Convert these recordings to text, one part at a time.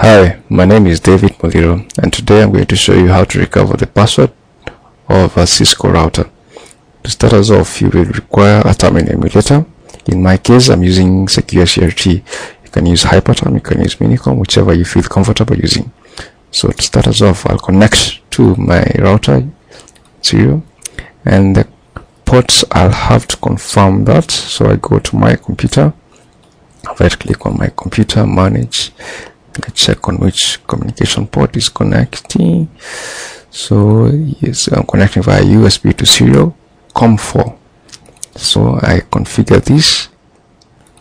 Hi, my name is David Moliro, and today I'm going to show you how to recover the password of a Cisco router. To start us off, you will require a terminal emulator. In my case, I'm using Secure CRT. You can use Hyperterm, you can use Minicom, whichever you feel comfortable using. So to start us off, I'll connect to my router 0, and the ports I'll have to confirm that. So I go to my computer, right click on my computer, manage. I check on which communication port is connecting. So yes, I'm connecting via USB to serial COM4. So I configure this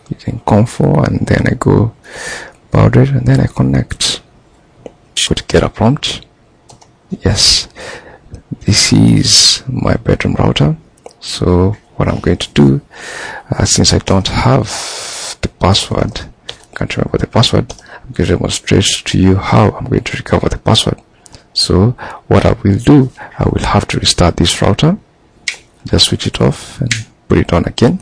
using COM4, and then I go about it, and then I connect. Should get a prompt. Yes, this is my bedroom router. So what I'm going to do, since I don't have the password, can't remember the password, I'm going to demonstrate to you how I'm going to recover the password. So what I will do, I will have to restart this router, just switch it off and put it on again.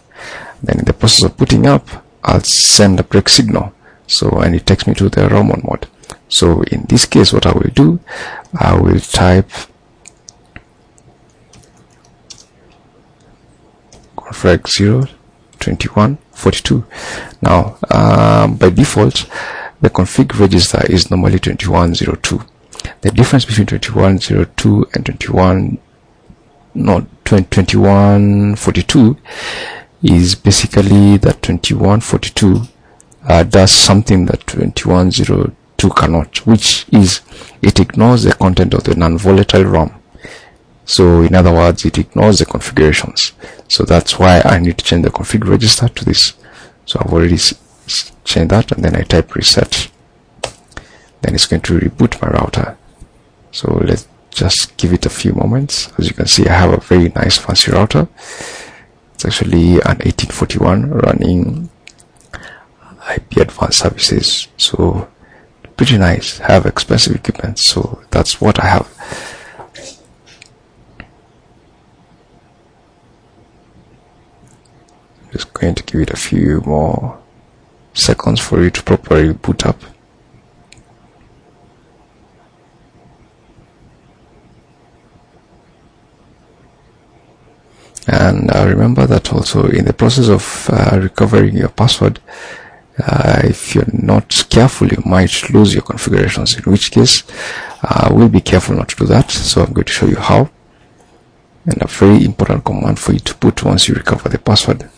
Then in the process of putting up, I'll send a break signal, and it takes me to the ROM on mode. So in this case, what I will do, I will type config 02142. Now by default, the config register is normally 2102. The difference between 2102 and 2142 is basically that 2142 does something that 2102 cannot, which is it ignores the content of the non-volatile ROM. So in other words, it ignores the configurations. So that's why I need to change the config register to this. So I've already changed that, and then I type reset. Then it's going to reboot my router. So let's just give it a few moments. As you can see, I have a very nice fancy router. It's actually an 1841 running IP advanced services. So pretty nice. I have expensive equipment, so that's what I have. I'm just going to give it a few more seconds for it to properly boot up. And remember that also in the process of recovering your password, if you're not careful, you might lose your configurations, in which case we'll be careful not to do that. So I'm going to show you how, and a very important command for you to put once you recover the password.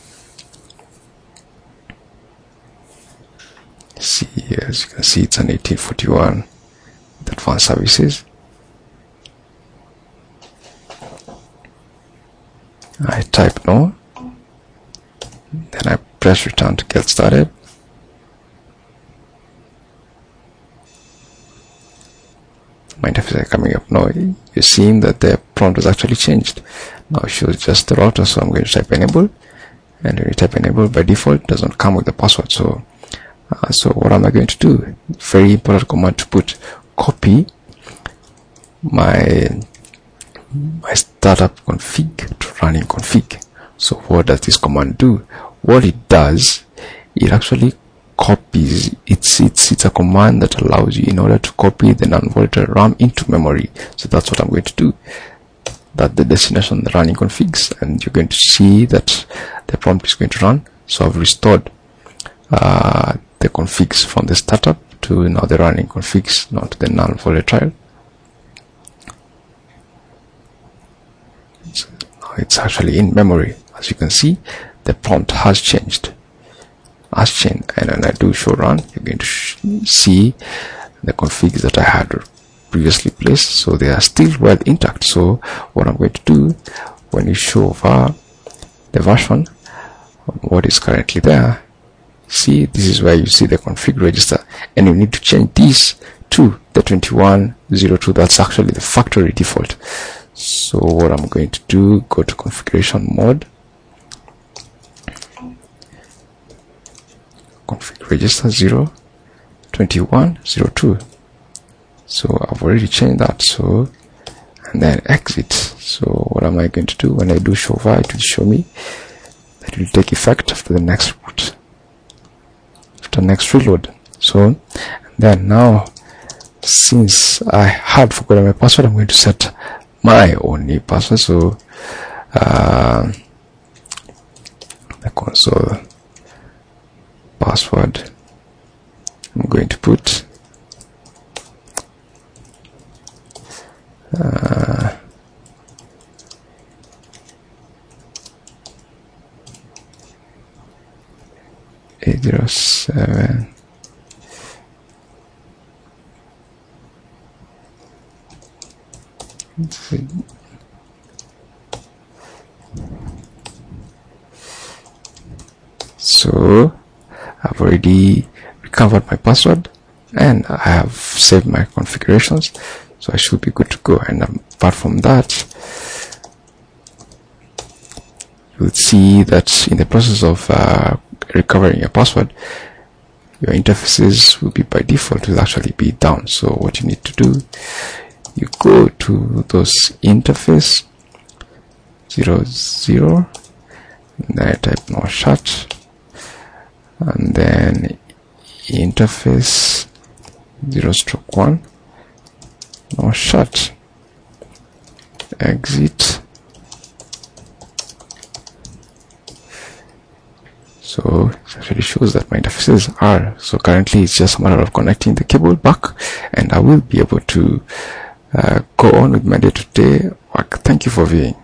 See, as you can see, it's an 1841 with advanced services. I type no, then I press return to get started. My interface is coming up now. You're seeing that the prompt has actually changed. Now it shows just the router, so I'm going to type enable, and when you type enable, by default it doesn't come with the password. So what am I going to do? Very important command to put: copy my startup config to running config. So what does this command do? What it does, it actually copies. It's a command that allows you in order to copy the non-volatile RAM into memory. So that's what I'm going to do. That the destination, the running configs, and you're going to see that the prompt is going to run. So I've restored the configs from the startup to now the running configs, not the non-volatile. So now it's actually in memory. As you can see, the prompt has changed. And when I do show run, you're going to see the configs that I had previously placed, so they are still well intact. So what I'm going to do, when you show over the version, what is currently there, see, this is where you see the config register, and you need to change this to the 2102. That's actually the factory default. So what I'm going to do, go to configuration mode, config register 02102. So I've already changed that. So, and then exit. So what am I going to do? When I do show over, it will show me that it will take effect after the next boot, after next reload. So Then now, since I had forgotten my password, I'm going to set my own new password. So the console password, I'm going to put (807). So I've already recovered my password and I have saved my configurations, so I should be good to go. And apart from that, you'll see that in the process of recovering your password, your interfaces will be by default will actually be down. So what you need to do, you go to those interface 00, and then I type no shut, and then interface 0/1 no shut, exit. So it actually shows that my interfaces are, so currently it's just a matter of connecting the cable back, and I will be able to go on with my day-to-day work. Thank you for viewing.